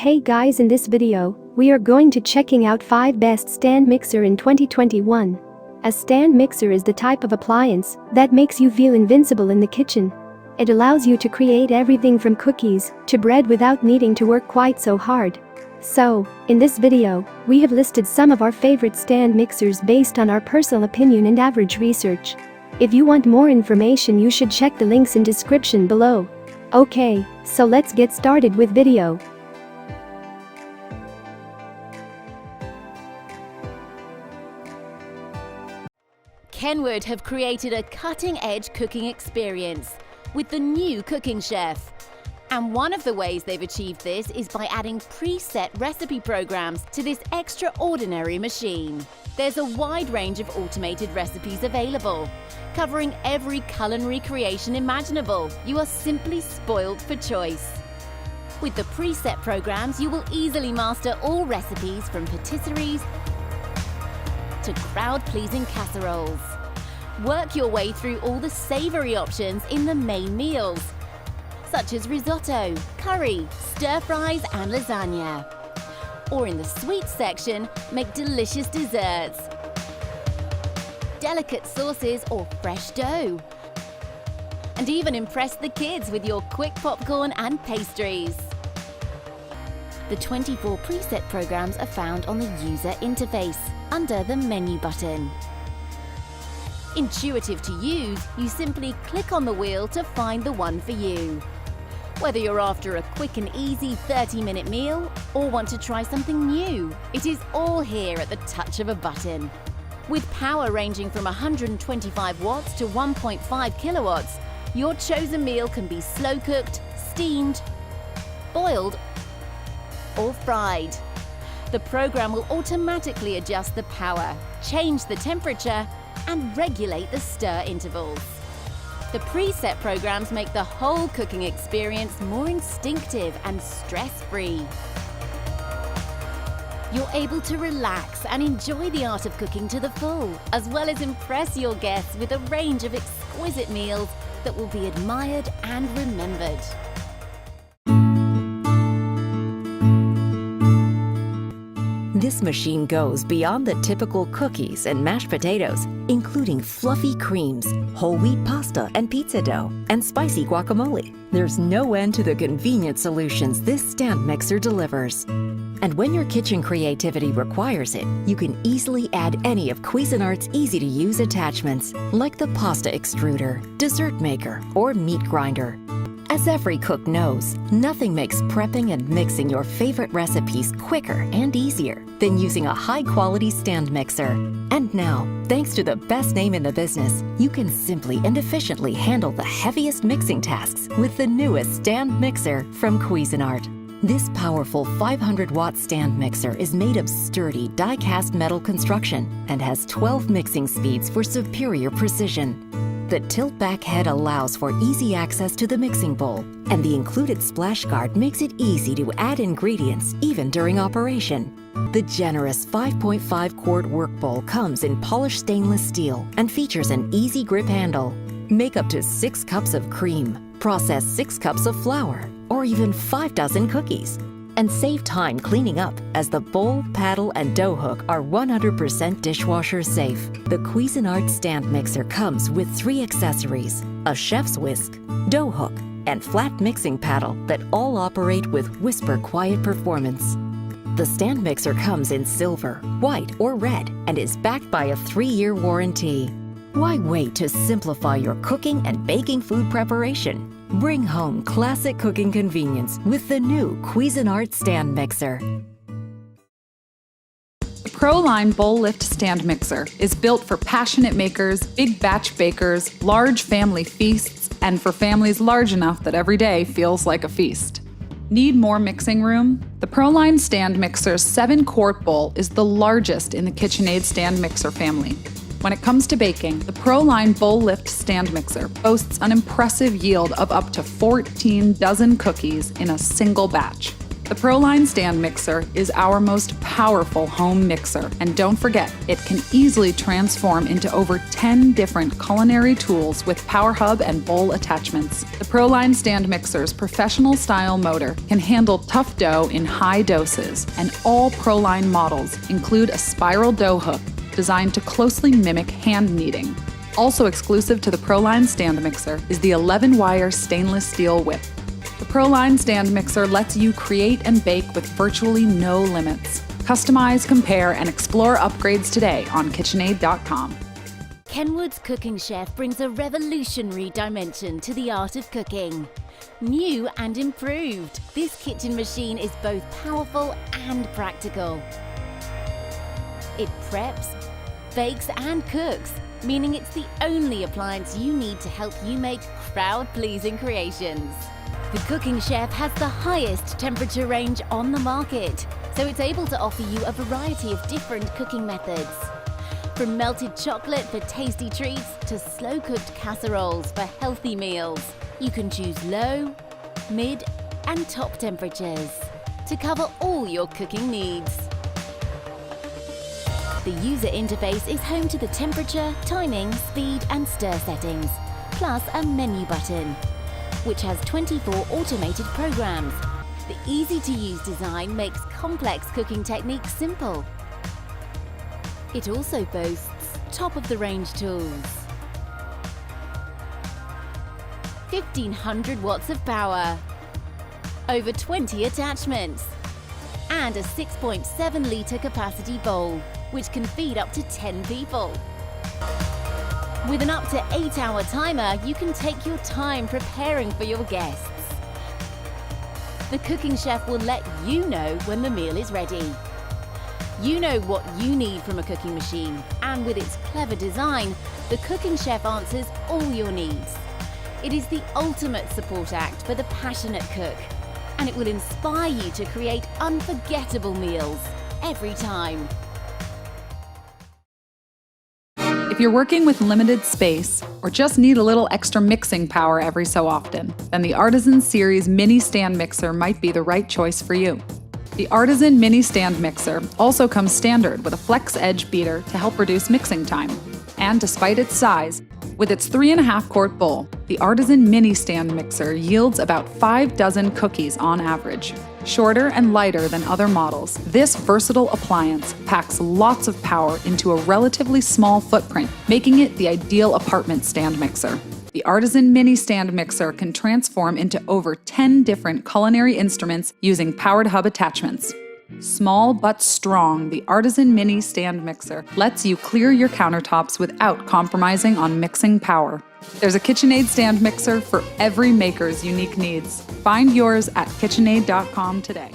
Hey guys, in this video, we are going to checking out 5 best stand mixer in 2021. A stand mixer is the type of appliance that makes you feel invincible in the kitchen. It allows you to create everything from cookies to bread without needing to work quite so hard. So, in this video, we have listed some of our favorite stand mixers based on our personal opinion and average research. If you want more information, you should check the links in description below. Okay, so let's get started with video. Kenwood have created a cutting-edge cooking experience with the new Cooking Chef. And one of the ways they've achieved this is by adding preset recipe programs to this extraordinary machine. There's a wide range of automated recipes available, covering every culinary creation imaginable. You are simply spoiled for choice. With the preset programs, you will easily master all recipes from patisseries to crowd-pleasing casseroles. Work your way through all the savoury options in the main meals, such as risotto, curry, stir-fries and lasagna. Or in the sweet section, make delicious desserts, delicate sauces or fresh dough. And even impress the kids with your quick popcorn and pastries. The 24 preset programs are found on the user interface, under the menu button. Intuitive to use, you simply click on the wheel to find the one for you. Whether you're after a quick and easy 30-minute meal or want to try something new, it is all here at the touch of a button. With power ranging from 125 watts to 1.5 kilowatts, your chosen meal can be slow-cooked, steamed, boiled, or fried. The program will automatically adjust the power, change the temperature, and regulate the stir intervals. The preset programs make the whole cooking experience more instinctive and stress-free. You're able to relax and enjoy the art of cooking to the full, as well as impress your guests with a range of exquisite meals that will be admired and remembered. This machine goes beyond the typical cookies and mashed potatoes, including fluffy creams, whole wheat pasta and pizza dough, and spicy guacamole. There's no end to the convenient solutions this stand mixer delivers. And when your kitchen creativity requires it, you can easily add any of Cuisinart's easy-to-use attachments, like the pasta extruder, dessert maker, or meat grinder. As every cook knows, nothing makes prepping and mixing your favorite recipes quicker and easier than using a high-quality stand mixer. And now, thanks to the best name in the business, you can simply and efficiently handle the heaviest mixing tasks with the newest stand mixer from Cuisinart. This powerful 500-watt stand mixer is made of sturdy die-cast metal construction and has 12 mixing speeds for superior precision. The tilt-back head allows for easy access to the mixing bowl, and the included splash guard makes it easy to add ingredients even during operation. The generous 5.5-quart work bowl comes in polished stainless steel and features an easy grip handle. Make up to 6 cups of cream, process 6 cups of flour, or even 5 dozen cookies. And save time cleaning up, as the bowl, paddle, and dough hook are 100% dishwasher safe. The Cuisinart stand mixer comes with 3 accessories: a chef's whisk, dough hook, and flat mixing paddle that all operate with whisper quiet performance. The stand mixer comes in silver, white, or red and is backed by a 3-year warranty. Why wait to simplify your cooking and baking food preparation? Bring home classic cooking convenience with the new Cuisinart stand mixer. The ProLine Bowl Lift Stand Mixer is built for passionate makers, big batch bakers, large family feasts, and for families large enough that every day feels like a feast. Need more mixing room? The ProLine Stand Mixer's 7-quart bowl is the largest in the KitchenAid stand mixer family. When it comes to baking, the ProLine Bowl Lift Stand Mixer boasts an impressive yield of up to 14 dozen cookies in a single batch. The ProLine Stand Mixer is our most powerful home mixer, and don't forget, it can easily transform into over 10 different culinary tools with power hub and bowl attachments. The ProLine Stand Mixer's professional-style motor can handle tough dough in high doses, and all ProLine models include a spiral dough hook designed to closely mimic hand kneading. Also exclusive to the ProLine Stand Mixer is the 11-wire stainless steel whip. The ProLine Stand Mixer lets you create and bake with virtually no limits. Customize, compare, and explore upgrades today on KitchenAid.com. Kenwood's Cooking Chef brings a revolutionary dimension to the art of cooking. New and improved, this kitchen machine is both powerful and practical. It preps, bakes, and cooks, meaning it's the only appliance you need to help you make crowd-pleasing creations. The Cooking Chef has the highest temperature range on the market, so it's able to offer you a variety of different cooking methods. From melted chocolate for tasty treats to slow-cooked casseroles for healthy meals, you can choose low, mid, and top temperatures to cover all your cooking needs. The user interface is home to the temperature, timing, speed, and stir settings, plus a menu button, which has 24 automated programs. The easy-to-use design makes complex cooking techniques simple. It also boasts top-of-the-range tools, 1,500 watts of power, over 20 attachments, and a 6.7-litre capacity bowl, which can feed up to 10 people. With an up to 8-hour timer, you can take your time preparing for your guests. The Cooking Chef will let you know when the meal is ready. You know what you need from a cooking machine, and with its clever design, the Cooking Chef answers all your needs. It is the ultimate support act for the passionate cook, and it will inspire you to create unforgettable meals every time. If you're working with limited space or just need a little extra mixing power every so often, then the Artisan Series Mini Stand Mixer might be the right choice for you. The Artisan Mini Stand Mixer also comes standard with a flex edge beater to help reduce mixing time. And despite its size, with its 3.5-quart bowl, the Artisan Mini Stand Mixer yields about 5 dozen cookies on average. Shorter and lighter than other models, this versatile appliance packs lots of power into a relatively small footprint, making it the ideal apartment stand mixer. The Artisan Mini Stand Mixer can transform into over 10 different culinary instruments using powered hub attachments. Small but strong, the Artisan Mini Stand Mixer lets you clear your countertops without compromising on mixing power. There's a KitchenAid stand mixer for every maker's unique needs. Find yours at KitchenAid.com today.